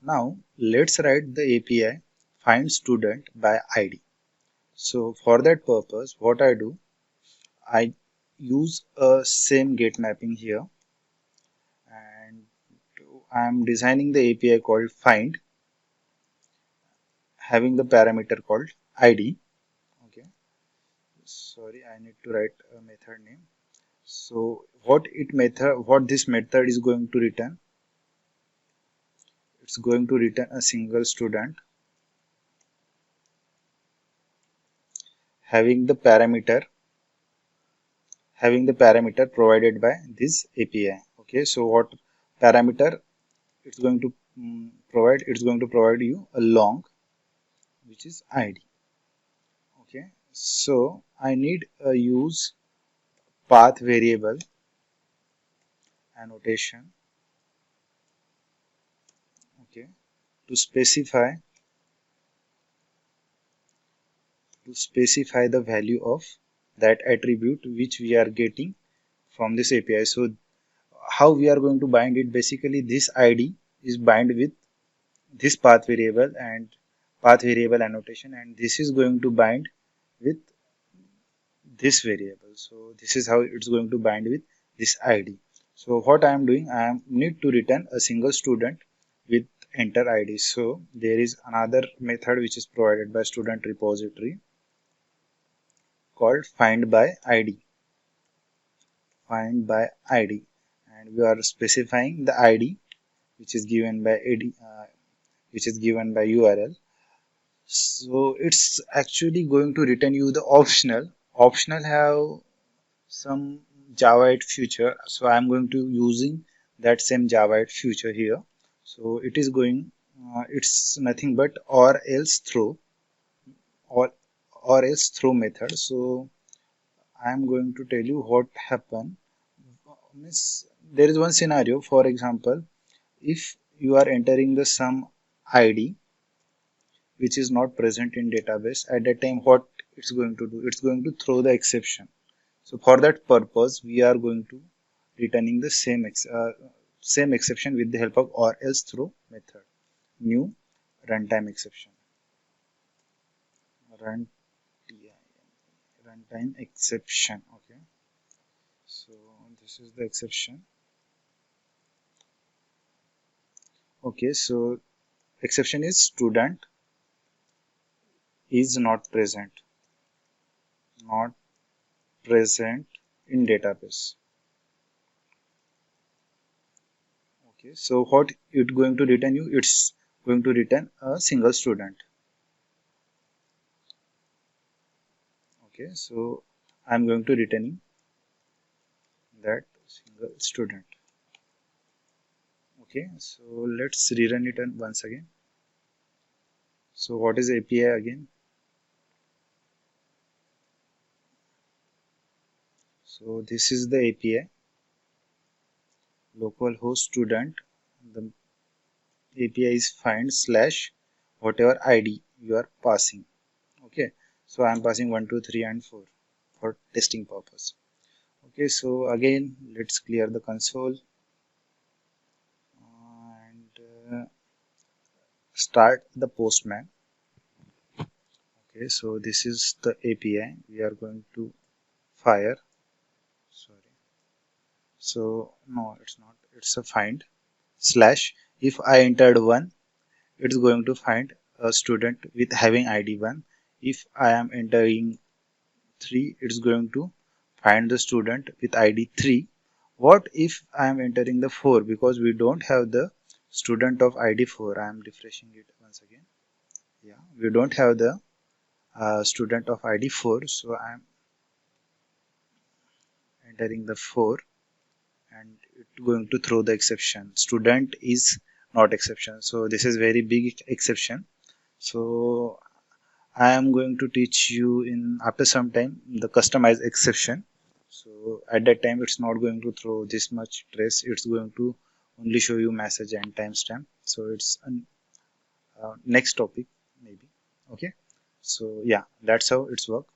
Now let's write the API find student by ID. So for that purpose, what I do, I use a same get mapping here, and I am designing the API called find, having the parameter called ID. Okay, sorry, I need to write a method name. So what this method is going to return, it's going to return a single student having the parameter provided by this API. Okay, so what parameter it's going to provide? It's going to provide you a long, which is ID. Okay, so I need a use path variable annotation. Okay, to specify the value of that attribute which we are getting from this API. So how we are going to bind it? Basically, this ID is bind with this path variable and path variable annotation, and this is going to bind with this variable. So this is how it's going to bind with this ID. So what I am doing, I need to return a single student with enter ID. So there is another method which is provided by student repository called find by ID. Find by ID, and we are specifying the ID which is given by URL. So it's actually going to return you the optional have some Java 8 feature, so I'm going to using that same Java 8 feature here. So it is going it's nothing but or or else throw method. So I'm going to tell you what happened. Means there is one scenario, for example, if you are entering the some ID which is not present in database, at that time what it's going to do, it's going to throw the exception. So for that purpose we are going to returning the same exception with the help of or else throw method. New runtime exception, run runtime exception. Okay, so this is the exception. Okay, so exception is student is not present in database. Okay, so what it going to return you? It's going to return a single student. Okay, so I'm going to returning that single student. Okay, so let's rerun it once again. So what is API again? So this is the API, localhost student. The API is find slash whatever ID you are passing. Okay, so I'm passing 1, 2, 3, and 4 for testing purpose. Okay, so again let's clear the console and start the postman. Okay, so this is the API we are going to fire. Sorry, so no, it's not, it's a find slash. If I entered 1, it's going to find a student with having ID 1. If I am entering 3, it's going to find the student with ID 3. What if I am entering the 4? Because we don't have the student of ID 4. I am refreshing it once again. Yeah, we don't have the student of ID 4, so I am entering the 4, and it's going to throw the exception. Student is not exception, so this is very big exception. So I am going to teach you in after some time the customized exception. So at that time it's not going to throw this much trace, it's going to only show you message and timestamp. So it's an next topic maybe. Okay, so yeah, that's how it's work.